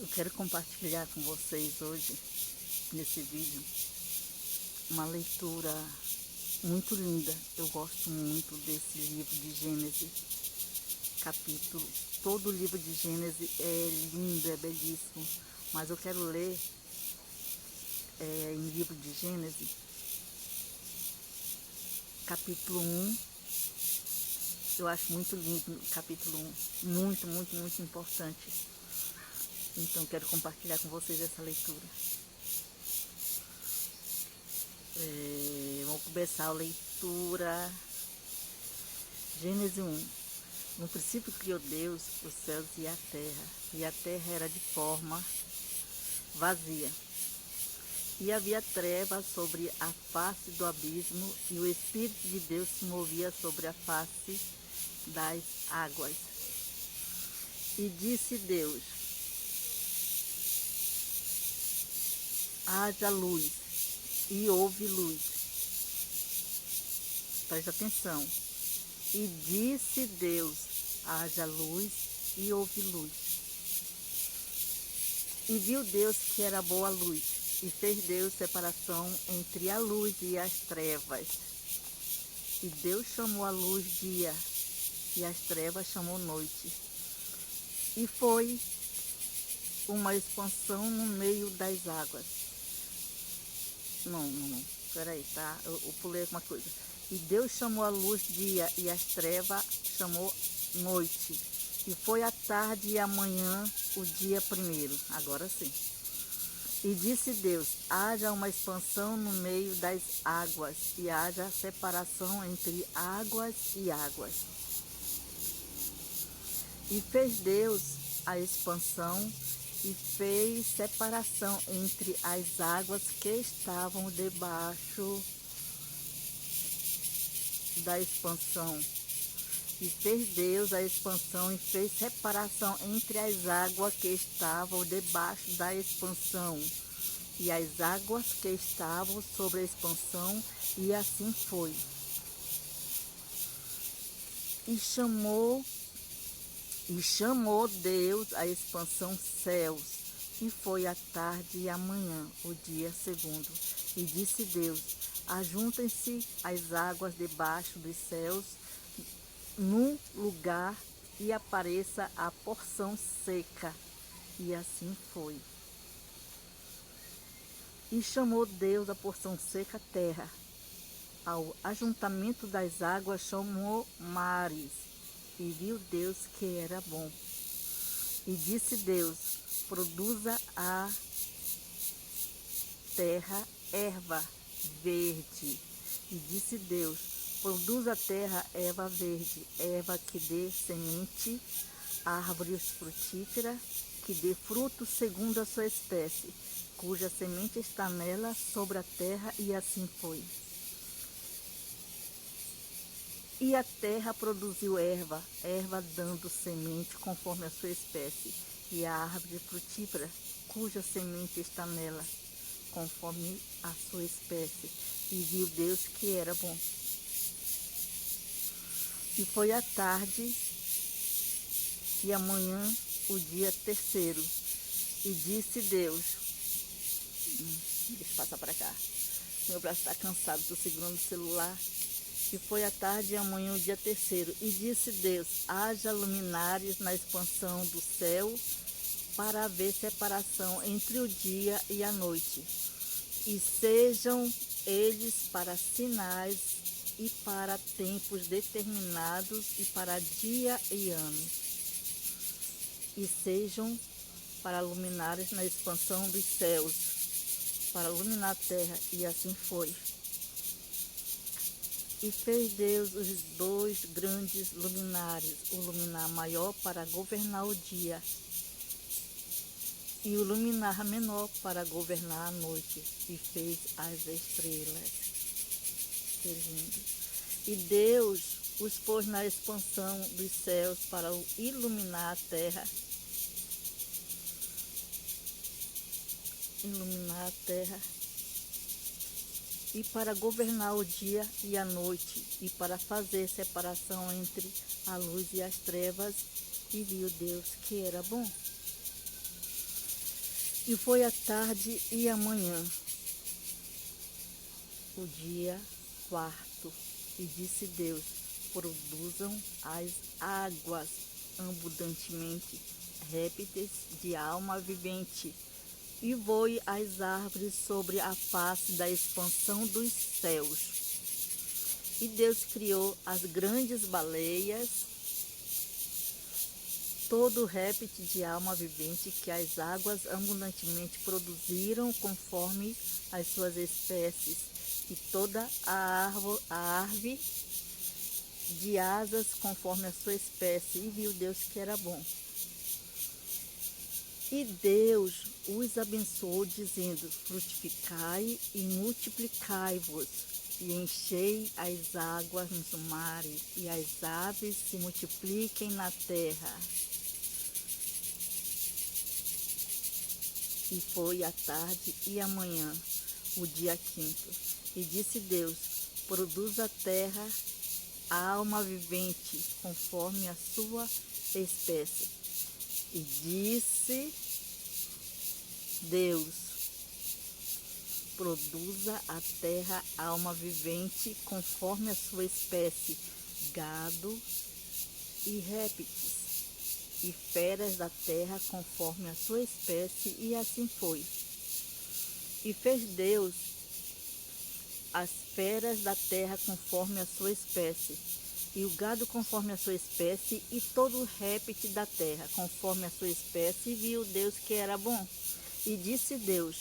Eu quero compartilhar com vocês hoje, nesse vídeo, uma leitura muito linda. Eu gosto muito desse livro de Gênesis, capítulo. Todo o livro de Gênesis é lindo, é belíssimo, mas eu quero ler em livro de Gênesis, capítulo 1. Eu acho muito lindo o capítulo 1, muito, muito, muito importante. Então, quero compartilhar com vocês essa leitura. Vamos começar a leitura. Gênesis 1. No princípio criou Deus os céus e a terra era de forma vazia. E havia trevas sobre a face do abismo, e o Espírito de Deus se movia sobre a face das águas. E disse Deus: haja luz, e houve luz. Presta atenção. E disse Deus: haja luz, e houve luz. E viu Deus que era boa a luz, e fez Deus separação entre a luz e as trevas. E Deus chamou a luz dia, e as trevas chamou noite. E foi uma expansão no meio das águas. Não, peraí, tá? Eu pulei alguma coisa. E Deus chamou a luz dia, e as trevas chamou noite. E foi a tarde e a manhã o dia primeiro. Agora sim. E disse Deus: haja uma expansão no meio das águas, e haja separação entre águas e águas. E fez Deus a expansão, e fez separação entre as águas que estavam debaixo da expansão. E fez Deus a expansão, e fez separação entre as águas que estavam debaixo da expansão e as águas que estavam sobre a expansão, e assim foi. E chamou Deus a expansão céus, e foi a tarde e a manhã o dia segundo. E disse Deus: ajuntem-se as águas debaixo dos céus num lugar, e apareça a porção seca. E assim foi. E chamou Deus a porção seca terra. Ao ajuntamento das águas chamou mares. E viu Deus que era bom. E disse Deus: produza a terra erva verde. E disse Deus: produza a terra erva verde, erva que dê semente, árvores frutíferas, que dê fruto segundo a sua espécie, cuja semente está nela sobre a terra. E assim foi. E a terra produziu erva dando semente conforme a sua espécie, e a árvore frutífera, cuja semente está nela, conforme a sua espécie. E viu Deus que era bom. E foi a tarde e a manhã o dia terceiro. E disse Deus, deixa eu passar para cá, meu braço está cansado, estou segurando o celular. E foi a tarde e a manhã o dia terceiro. E disse Deus: haja luminares na expansão do céu, para haver separação entre o dia e a noite. E sejam eles para sinais, e para tempos determinados, e para dia e ano. E sejam para luminares na expansão dos céus, para iluminar a terra. E assim foi. E fez Deus os dois grandes luminares, o luminar maior para governar o dia, e o luminar menor para governar a noite. E fez as estrelas. Que lindo. E Deus os pôs na expansão dos céus para iluminar a terra. Iluminar a terra. E para governar o dia e a noite, e para fazer separação entre a luz e as trevas. E viu Deus que era bom. E foi a tarde e a manhã, o dia quarto. E disse Deus: produzam as águas abundantemente répteis de alma vivente, e voe as árvores sobre a face da expansão dos céus. E Deus criou as grandes baleias, todo réptil de alma vivente que as águas abundantemente produziram conforme as suas espécies, e toda a árvore de asas conforme a sua espécie. E viu Deus que era bom. E Deus os abençoou, dizendo: frutificai e multiplicai-vos, e enchei as águas nos mares, e as aves se multipliquem na terra. E foi a tarde e a manhã, o dia quinto. E disse Deus: produz a terra a alma vivente, conforme a sua espécie. E disse Deus: produza a terra alma vivente, conforme a sua espécie, gado e répteis, e feras da terra, conforme a sua espécie. E assim foi. E fez Deus as feras da terra conforme a sua espécie, e o gado conforme a sua espécie, e todo o réptil da terra conforme a sua espécie. E viu Deus que era bom. E disse Deus: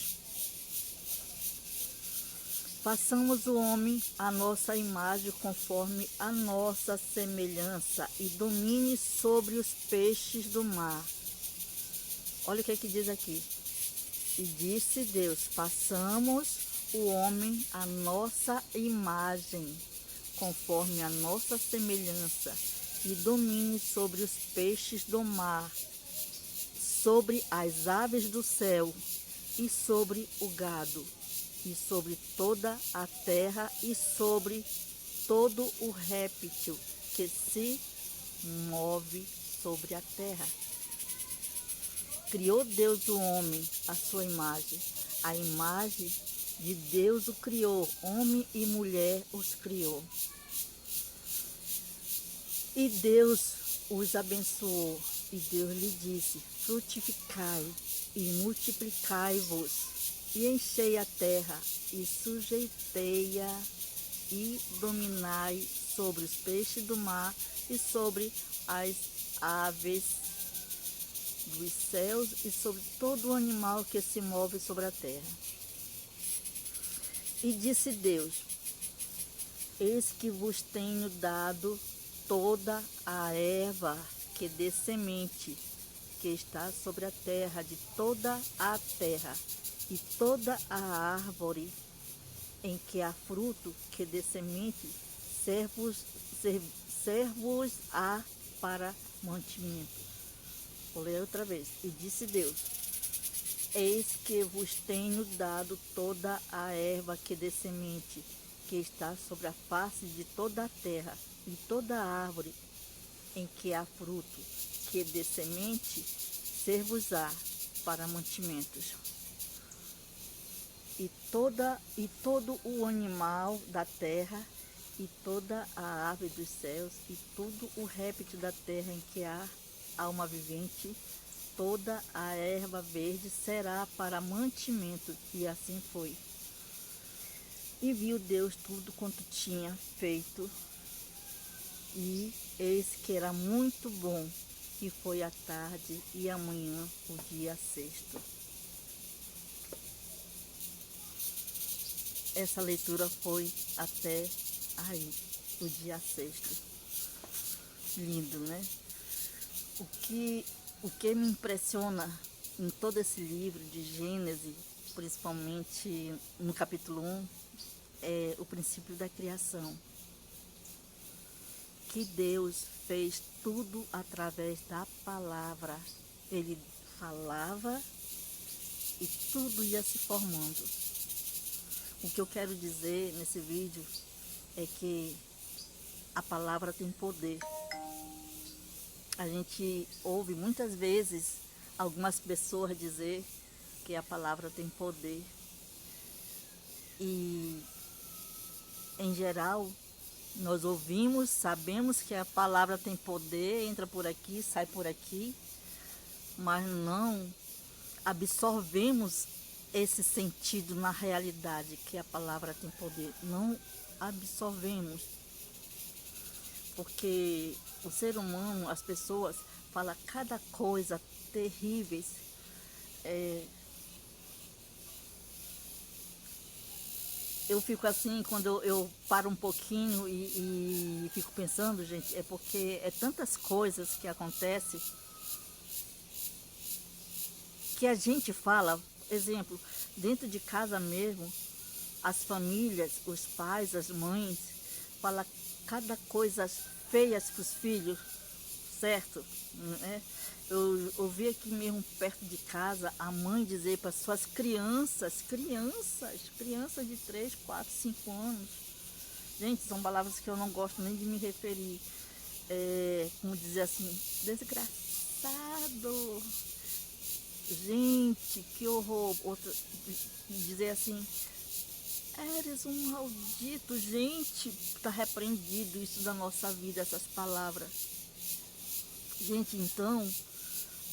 façamos o homem à nossa imagem, conforme a nossa semelhança, e domine sobre os peixes do mar. Olha o que diz aqui. E disse Deus: façamos o homem à nossa imagem, conforme a nossa semelhança, e domine sobre os peixes do mar, sobre as aves do céu, e sobre o gado, e sobre toda a terra, e sobre todo o réptil que se move sobre a terra. Criou Deus o homem à sua imagem. A imagem de Deus o criou, homem e mulher os criou. E Deus os abençoou, e Deus lhe disse: frutificai e multiplicai-vos, e enchei a terra, e sujeitei-a, e dominai sobre os peixes do mar, e sobre as aves dos céus, e sobre todo o animal que se move sobre a terra. E disse Deus: eis que vos tenho dado toda a erva que dê semente, que está sobre a terra, de toda a terra, e toda a árvore em que há fruto que dê semente, servos-á para mantimento. Vou ler outra vez. E disse Deus: eis que vos tenho dado toda a erva que dê semente, que está sobre a face de toda a terra, e toda a árvore em que há fruto que dê semente, ser-vos-á para mantimentos. E todo o animal da terra, e toda a ave dos céus, e todo o réptil da terra em que há alma vivente, toda a erva verde será para mantimento. E assim foi. E viu Deus tudo quanto tinha feito, e eis que era muito bom. E foi a tarde e a manhã, o dia sexto. Essa leitura foi até aí, o dia sexto. Lindo, né? O que me impressiona em todo esse livro de Gênesis, principalmente no capítulo 1, é o princípio da criação. Que Deus fez tudo através da palavra. Ele falava e tudo ia se formando. O que eu quero dizer nesse vídeo é que a palavra tem poder. A gente ouve muitas vezes algumas pessoas dizer porque a palavra tem poder. E, em geral, nós ouvimos, sabemos que a palavra tem poder, entra por aqui, sai por aqui, mas não absorvemos esse sentido na realidade, que a palavra tem poder. Não absorvemos, porque o ser humano, as pessoas, falam cada coisa terríveis. Eu fico assim, quando eu paro um pouquinho e fico pensando, gente, é porque é tantas coisas que acontecem que a gente fala, exemplo, dentro de casa mesmo, as famílias, os pais, as mães, falam cada coisa feia para os filhos, certo? Eu ouvi aqui mesmo perto de casa a mãe dizer para suas crianças de 3, 4, 5 anos. Gente, são palavras que eu não gosto nem de me referir. Como dizer assim, desgraçado. Gente, que horror. Outra, dizer assim, eres um maldito. Gente, está repreendido isso da nossa vida, essas palavras. Gente, então,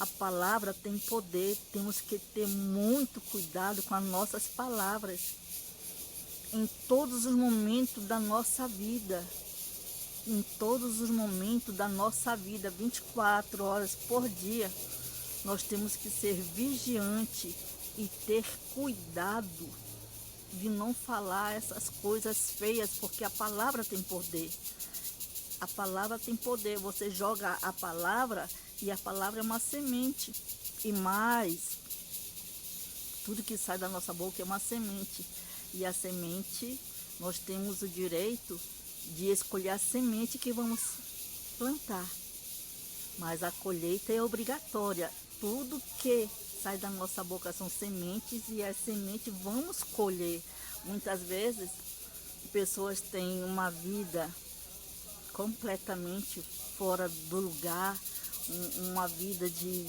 a palavra tem poder, temos que ter muito cuidado com as nossas palavras em todos os momentos da nossa vida. Em todos os momentos da nossa vida, 24 horas por dia, nós temos que ser vigiantes e ter cuidado de não falar essas coisas feias, porque a palavra tem poder. A palavra tem poder, você joga a palavra e a palavra é uma semente. E mais, tudo que sai da nossa boca é uma semente. E a semente, nós temos o direito de escolher a semente que vamos plantar. Mas a colheita é obrigatória. Tudo que sai da nossa boca são sementes e as sementes vamos colher. Muitas vezes, pessoas têm uma vida completamente fora do lugar, uma vida de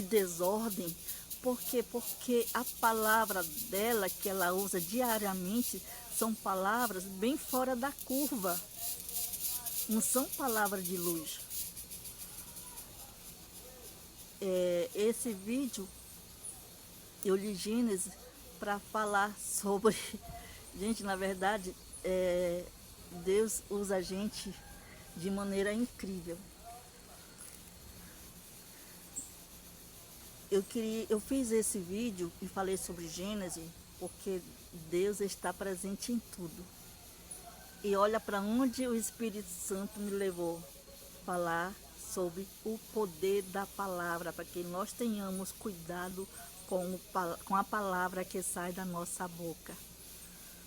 desordem. Por quê? Porque a palavra dela, que ela usa diariamente, são palavras bem fora da curva. Não são palavras de luz. Esse vídeo, eu li Gênesis para falar sobre... Gente, na verdade, Deus usa a gente de maneira incrível. Eu fiz esse vídeo e falei sobre Gênesis porque Deus está presente em tudo. E olha para onde o Espírito Santo me levou. Falar sobre o poder da palavra, para que nós tenhamos cuidado com a palavra que sai da nossa boca.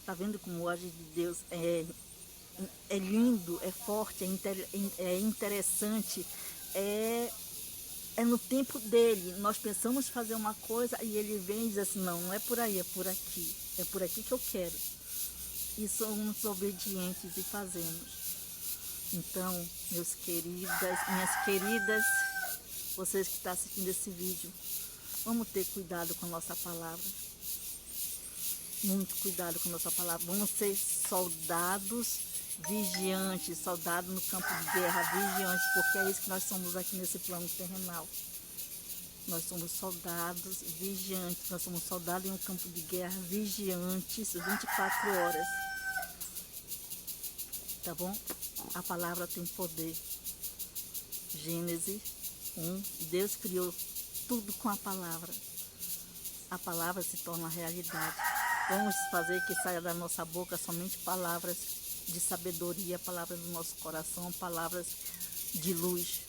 Tá vendo como o agir de Deus é lindo, é forte, é interessante, é no tempo dele. Nós pensamos fazer uma coisa e ele vem e diz assim, não, não é por aí, é por aqui que eu quero. E somos obedientes e fazemos. Então, minhas queridas, vocês que estão assistindo esse vídeo, vamos ter cuidado com a nossa palavra. Muito cuidado com a nossa palavra. Vamos ser soldados vigiantes, soldados no campo de guerra, vigiantes, porque é isso que nós somos aqui nesse plano terrenal. Nós somos soldados vigiantes, nós somos soldados em um campo de guerra, vigiantes, 24 horas. Tá bom? A palavra tem poder. Gênesis 1, Deus criou tudo com a palavra. A palavra se torna realidade. Vamos fazer que saia da nossa boca somente palavras de sabedoria, palavras do nosso coração, palavras de luz,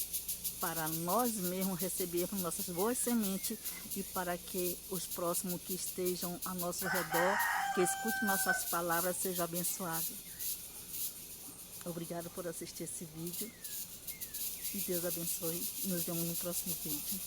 para nós mesmos recebermos nossas boas sementes e para que os próximos que estejam ao nosso redor, que escutem nossas palavras, sejam abençoados. Obrigado por assistir esse vídeo e Deus abençoe. Nos vemos no próximo vídeo.